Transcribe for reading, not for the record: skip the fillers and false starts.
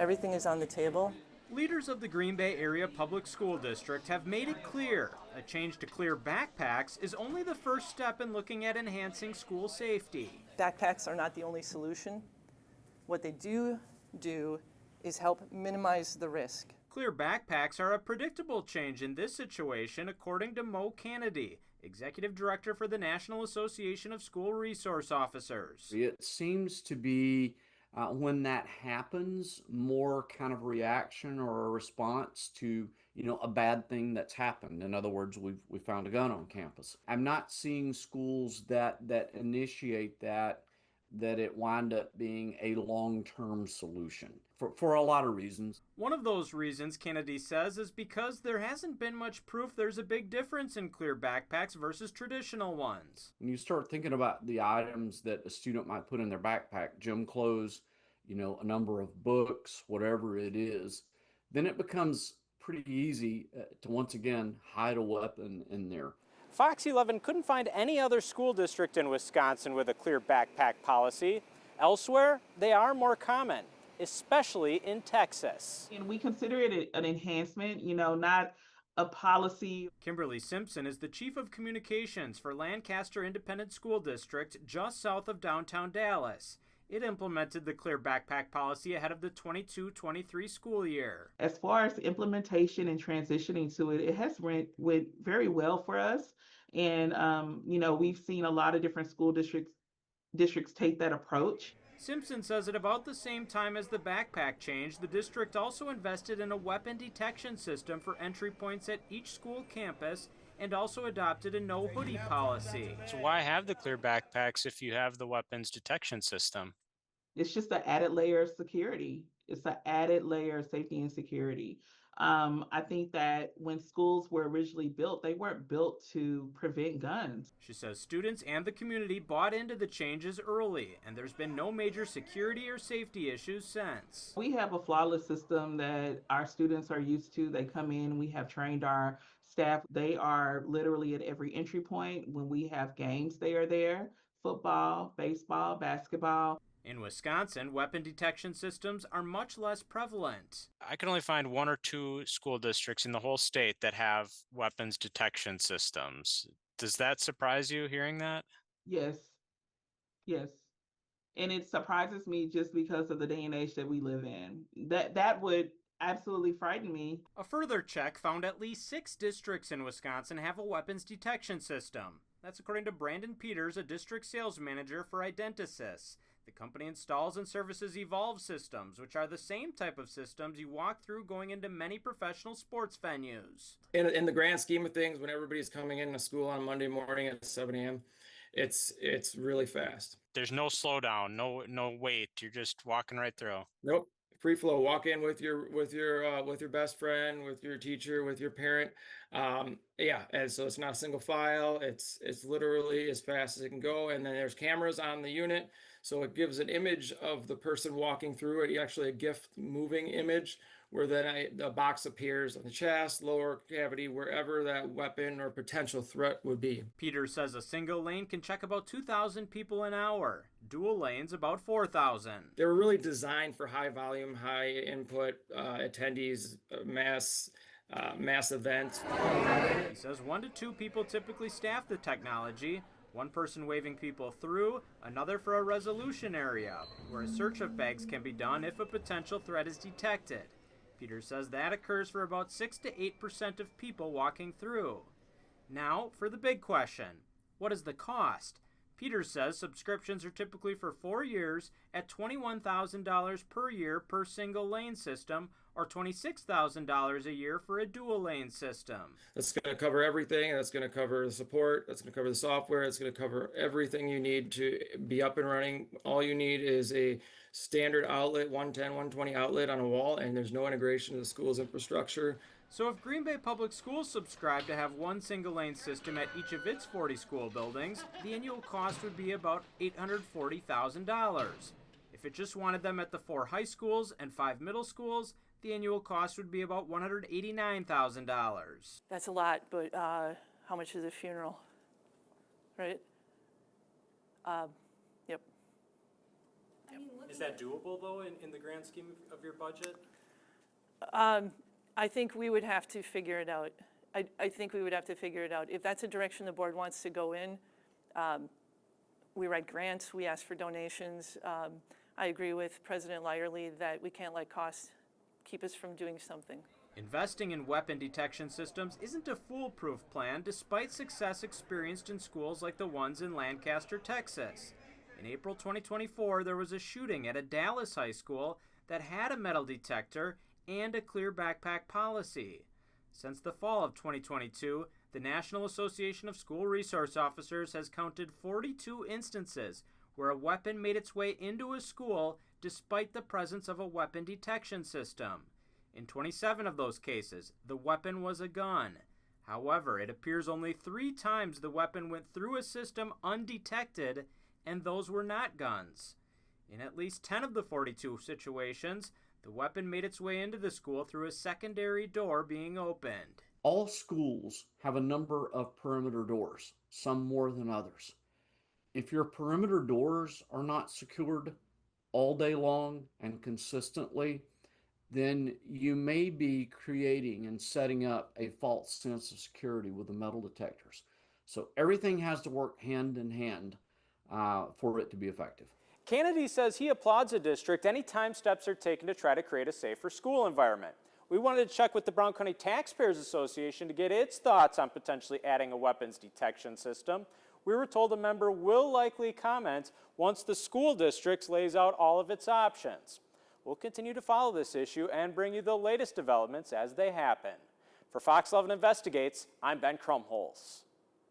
Everything is on the table. Leaders of the Green Bay Area Public School District have made it clear a change to clear backpacks is only the first step in looking at enhancing school safety. Backpacks are not the only solution. What they do is help minimize the risk. Clear backpacks are a predictable change in this situation, according to Mo Kennedy, Executive Director for the National Association of School Resource Officers. It seems to be when that happens, more kind of reaction or a response to, a bad thing that's happened. In other words, we found a gun on campus. I'm not seeing schools that initiate that it wind up being a long-term solution for a lot of reasons. One of those reasons, Kennedy says, is because there hasn't been much proof there's a big difference in clear backpacks versus traditional ones. When you start thinking about the items that a student might put in their backpack, gym clothes, a number of books, whatever it is, then it becomes pretty easy to once again hide a weapon in there. Fox 11 couldn't find any other school district in Wisconsin with a clear backpack policy. Elsewhere, they are more common, especially in Texas. And we consider it an enhancement, not a policy. Kimberly Simpson is the Chief of Communications for Lancaster Independent School District just south of downtown Dallas. It implemented the clear backpack policy ahead of the 22-23 school year. As far as implementation and transitioning to it, it has went very well for us. And, we've seen a lot of different school districts take that approach. Simpson says at about the same time as the backpack change, the district also invested in a weapon detection system for entry points at each school campus and also adopted a no hoodie policy. So why have the clear backpacks if you have the weapons detection system? It's just an added layer of security. It's an added layer of safety and security. I think that when schools were originally built, they weren't built to prevent guns. She says students and the community bought into the changes early, and there's been no major security or safety issues since. We have a flawless system that our students are used to. They come in, we have trained our staff. They are literally at every entry point. When we have games, they are there. Football, baseball, basketball. In Wisconsin, weapon detection systems are much less prevalent. I can only find one or two school districts in the whole state that have weapons detection systems. Does that surprise you hearing that? Yes. And it surprises me just because of the day and age that we live in. That would absolutely frighten me. A further check found at least 6 districts in Wisconsin have a weapons detection system. That's according to Brandon Peters, a district sales manager for Identisys. The company installs and services Evolve systems, which are the same type of systems you walk through going into many professional sports venues. In the grand scheme of things, when everybody's coming into school on Monday morning at 7 a.m., it's really fast. There's no slowdown, no wait. You're just walking right through. Nope. Free flow. Walk in with your best friend, with your teacher, with your parent. And so it's not a single file. It's literally as fast as it can go. And then there's cameras on the unit, so it gives an image of the person walking through it. Actually, a GIF moving image, where then the box appears on the chest, lower cavity, wherever that weapon or potential threat would be. Peter says a single lane can check about 2,000 people an hour. Dual lanes about 4,000. They were really designed for high volume, high input attendees, mass events. He says 1 to 2 people typically staff the technology. One person waving people through, another for a resolution area, where a search of bags can be done if a potential threat is detected. Peter says that occurs for about 6 to 8% of people walking through. Now, for the big question. What is the cost? Peter says subscriptions are typically for 4 years at $21,000 per year per single lane system, or $26,000 a year for a dual lane system. That's going to cover everything. That's going to cover the support. That's going to cover the software. It's going to cover everything you need to be up and running. All you need is a standard outlet, 110, 120 outlet on a wall, and there's no integration to the school's infrastructure. So if Green Bay Public Schools subscribe to have one single lane system at each of its 40 school buildings, the annual cost would be about $840,000. If it just wanted them at the 4 high schools and 5 middle schools, the annual cost would be about $189,000. That's a lot, but how much is a funeral, right? Yep. Is that doable though in the grand scheme of your budget? I think we would have to figure it out. I think we would have to figure it out. If that's a direction the board wants to go in, we write grants, we ask for donations. I agree with President Lyerly that we can't let costs keep us from doing something. Investing in weapon detection systems isn't a foolproof plan despite success experienced in schools like the ones in Lancaster, Texas. In April 2024, there was a shooting at a Dallas high school that had a metal detector and a clear backpack policy. Since the fall of 2022, the National Association of School Resource Officers has counted 42 instances where a weapon made its way into a school despite the presence of a weapon detection system. In 27 of those cases, the weapon was a gun. However, it appears only 3 times the weapon went through a system undetected, and those were not guns. In at least 10 of the 42 situations, the weapon made its way into the school through a secondary door being opened. All schools have a number of perimeter doors, some more than others. If your perimeter doors are not secured all day long and consistently, then you may be creating and setting up a false sense of security with the metal detectors. So everything has to work hand in hand for it to be effective. Kennedy says he applauds a district anytime steps are taken to try to create a safer school environment. We wanted to check with the Brown County Taxpayers Association to get its thoughts on potentially adding a weapons detection system. We were told a member will likely comment once the school district lays out all of its options. We'll continue to follow this issue and bring you the latest developments as they happen. For Fox 11 Investigates, I'm Ben Krumholz.